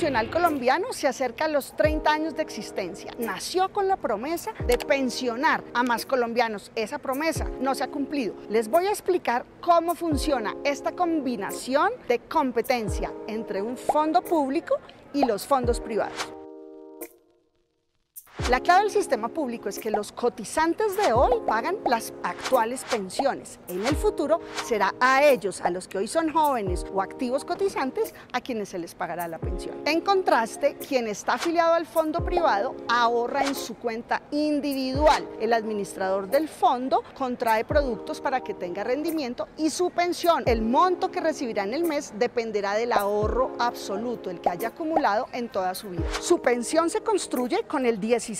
Nacional colombiano se acerca a los 30 años de existencia. Nació con la promesa de pensionar a más colombianos. Esa promesa no se ha cumplido. Les voy a explicar cómo funciona esta combinación de competencia entre un fondo público y los fondos privados. La clave del sistema público es que los cotizantes de hoy pagan las actuales pensiones. En el futuro será a ellos, a los que hoy son jóvenes o activos cotizantes, a quienes se les pagará la pensión. En contraste, quien está afiliado al fondo privado ahorra en su cuenta individual. El administrador del fondo contrae productos para que tenga rendimiento y su pensión, el monto que recibirá en el mes, dependerá del ahorro absoluto, el que haya acumulado en toda su vida. Su pensión se construye con el 16%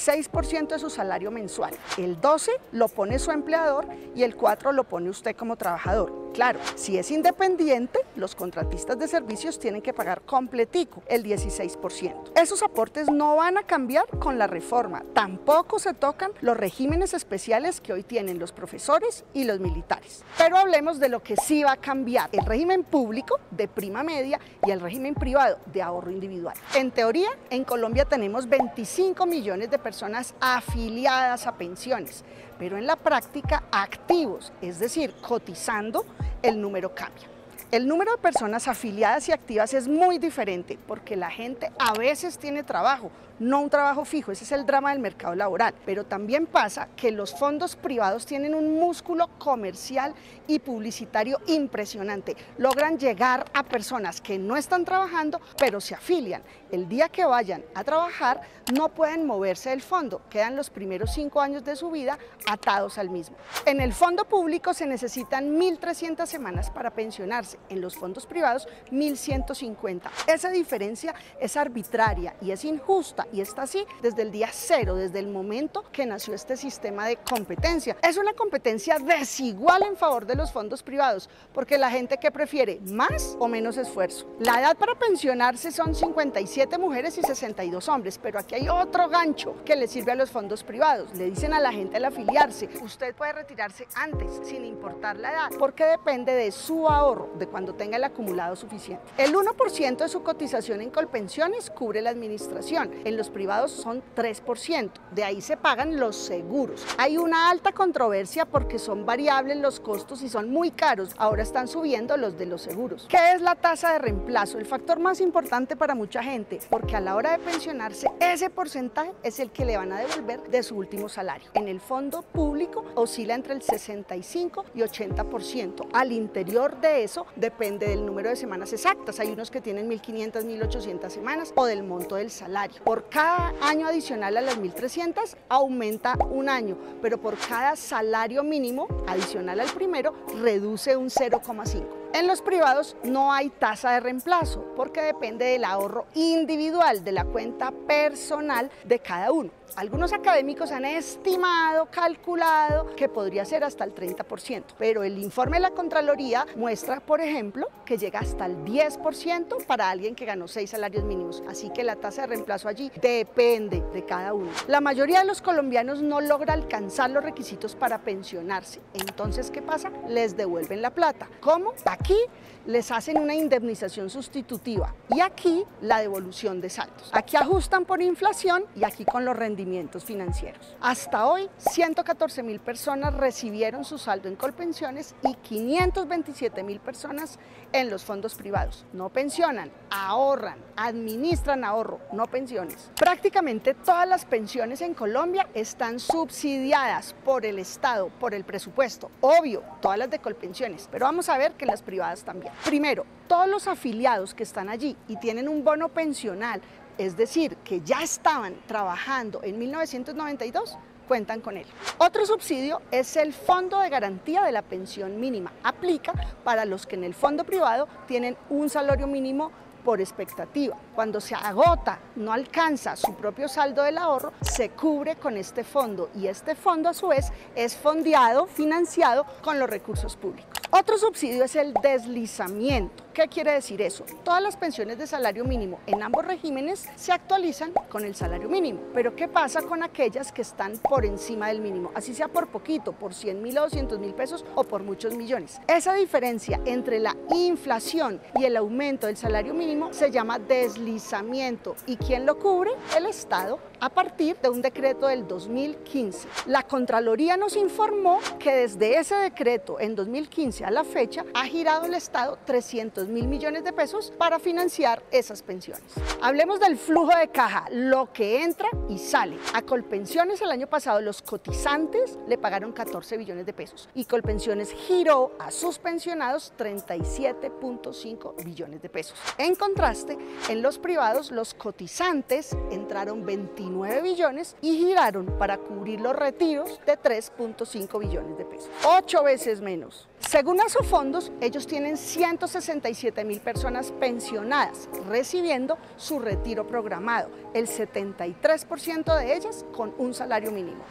de su salario mensual. El 12% lo pone su empleador y el 4% lo pone usted como trabajador. Claro, si es independiente, los contratistas de servicios tienen que pagar completico el 16%. Esos aportes no van a cambiar con la reforma. Tampoco se tocan los regímenes especiales que hoy tienen los profesores y los militares. Pero hablemos de lo que sí va a cambiar: el régimen público de prima media y el régimen privado de ahorro individual. En teoría, en Colombia tenemos 25 millones de personas afiliadas a pensiones, pero en la práctica activos, es decir, cotizando, el número cambia. El número de personas afiliadas y activas es muy diferente porque la gente a veces tiene trabajo, no un trabajo fijo. Ese es el drama del mercado laboral. Pero también pasa que los fondos privados tienen un músculo comercial y publicitario impresionante. Logran llegar a personas que no están trabajando, pero se afilian. El día que vayan a trabajar no pueden moverse del fondo, quedan los primeros 5 años de su vida atados al mismo. En el fondo público se necesitan 1.300 semanas para pensionarse, en los fondos privados 1.150. Esa diferencia es arbitraria y es injusta, y está así desde el día cero, desde el momento que nació este sistema de competencia. Es una competencia desigual en favor de los fondos privados, porque la gente que prefiere más o menos esfuerzo. La edad para pensionarse son 57 mujeres y 62 hombres, pero aquí hay otro gancho que le sirve a los fondos privados. Le dicen a la gente al afiliarse: usted puede retirarse antes, sin importar la edad, porque depende de su ahorro, de cuando tenga el acumulado suficiente. El 1% de su cotización en Colpensiones cubre la administración. En los privados son 3%, de ahí se pagan los seguros. Hay una alta controversia porque son variables los costos y son muy caros. Ahora están subiendo los de los seguros. ¿Qué es la tasa de reemplazo? El factor más importante para mucha gente, porque a la hora de pensionarse, ese porcentaje es el que le van a devolver de su último salario. En el fondo público oscila entre el 65 y 80%. Al interior de eso depende del número de semanas exactas. Hay unos que tienen 1.500, 1.800 semanas o del monto del salario. Por cada año adicional a las 1.300 aumenta un año, pero por cada salario mínimo adicional al primero reduce un 0,5. En los privados no hay tasa de reemplazo porque depende del ahorro individual, de la cuenta personal de cada uno. Algunos académicos han estimado, calculado que podría ser hasta el 30%, pero el informe de la Contraloría muestra, por ejemplo, que llega hasta el 10% para alguien que ganó 6 salarios mínimos. Así que la tasa de reemplazo allí depende de cada uno. La mayoría de los colombianos no logra alcanzar los requisitos para pensionarse. Entonces, ¿qué pasa? Les devuelven la plata. ¿Cómo? Aquí les hacen una indemnización sustitutiva y aquí la devolución de saldos. Aquí ajustan por inflación y aquí con los rendimientos financieros. Hasta hoy, 114.000 personas recibieron su saldo en Colpensiones y 527.000 personas en los fondos privados. No pensionan, ahorran, administran ahorro, no pensiones. Prácticamente todas las pensiones en Colombia están subsidiadas por el Estado, por el presupuesto. Obvio, todas las de Colpensiones, pero vamos a ver que las privadas también. Primero, todos los afiliados que están allí y tienen un bono pensional, es decir, que ya estaban trabajando en 1992, cuentan con él. Otro subsidio es el Fondo de Garantía de la Pensión Mínima. Aplica para los que en el fondo privado tienen un salario mínimo por expectativa. Cuando se agota, no alcanza su propio saldo del ahorro, se cubre con este fondo y este fondo a su vez es fondeado, financiado con los recursos públicos. Otro subsidio es el deslizamiento, ¿Qué quiere decir eso? Todas las pensiones de salario mínimo en ambos regímenes se actualizan con el salario mínimo. Pero ¿qué pasa con aquellas que están por encima del mínimo? Así sea por poquito, por 100.000 o 200.000 pesos o por muchos millones. Esa diferencia entre la inflación y el aumento del salario mínimo se llama deslizamiento. ¿Y quién lo cubre? El Estado, a partir de un decreto del 2015. La Contraloría nos informó que desde ese decreto en 2015 a la fecha ha girado el Estado 300.000 millones de pesos para financiar esas pensiones. Hablemos del flujo de caja, lo que entra y sale. A Colpensiones el año pasado los cotizantes le pagaron 14 billones de pesos y Colpensiones giró a sus pensionados 37.5 billones de pesos. En contraste, en los privados los cotizantes entraron 29 billones y giraron para cubrir los retiros de 3.5 billones de pesos. 8 veces menos. Según Asofondos, ellos tienen 167.000 personas pensionadas recibiendo su retiro programado, el 73% de ellas con un salario mínimo.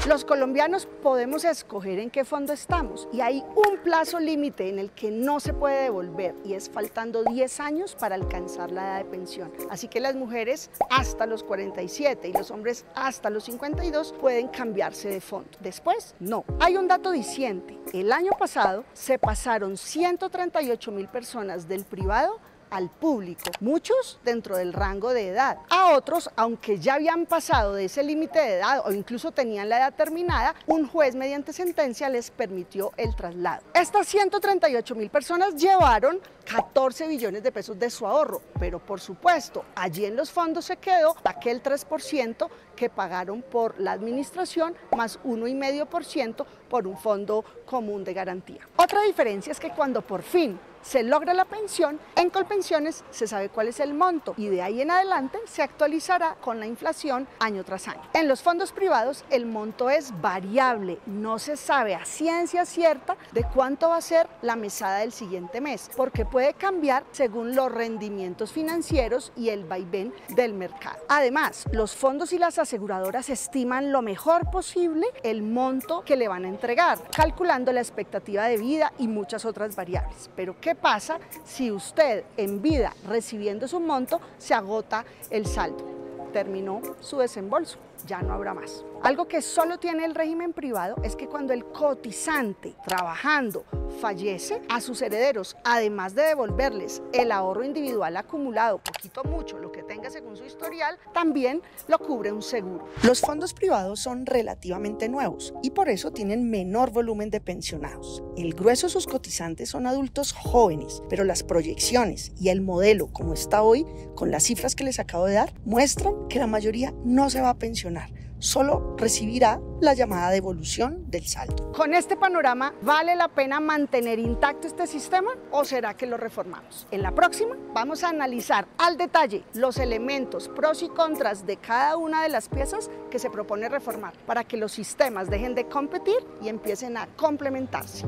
Los colombianos podemos escoger en qué fondo estamos y hay un plazo límite en el que no se puede devolver y es faltando 10 años para alcanzar la edad de pensión. Así que las mujeres hasta los 47 y los hombres hasta los 52 pueden cambiarse de fondo. Después, no. Hay un dato diciente. El año pasado se pasaron 138.000 personas del privado al público, muchos dentro del rango de edad. A otros, aunque ya habían pasado de ese límite de edad o incluso tenían la edad terminada, un juez mediante sentencia les permitió el traslado. Estas 138.000 personas llevaron 14 billones de pesos de su ahorro, pero por supuesto, allí en los fondos se quedó aquel 3% que pagaron por la administración más 1,5% por un fondo común de garantía. Otra diferencia es que cuando por fin se logra la pensión, en Colpensiones se sabe cuál es el monto y de ahí en adelante se actualizará con la inflación año tras año. En los fondos privados el monto es variable, no se sabe a ciencia cierta de cuánto va a ser la mesada del siguiente mes, porque puede cambiar según los rendimientos financieros y el vaivén del mercado. Además, los fondos y las aseguradoras estiman lo mejor posible el monto que le van a entregar, calculando la expectativa de vida y muchas otras variables. Pero ¿qué pasa si usted en vida recibiendo su monto se agota el saldo? Terminó su desembolso, ya no habrá más. Algo que solo tiene el régimen privado es que cuando el cotizante trabajando fallece, a sus herederos, además de devolverles el ahorro individual acumulado, poquito o mucho, lo que tenga según su historial, también lo cubre un seguro. Los fondos privados son relativamente nuevos y por eso tienen menor volumen de pensionados. El grueso de sus cotizantes son adultos jóvenes, pero las proyecciones y el modelo como está hoy, con las cifras que les acabo de dar, muestran que la mayoría no se va a pensionar. Solo recibirá la llamada devolución del saldo. Con este panorama, ¿vale la pena mantener intacto este sistema o será que lo reformamos? En la próxima vamos a analizar al detalle los elementos, pros y contras de cada una de las piezas que se propone reformar para que los sistemas dejen de competir y empiecen a complementarse.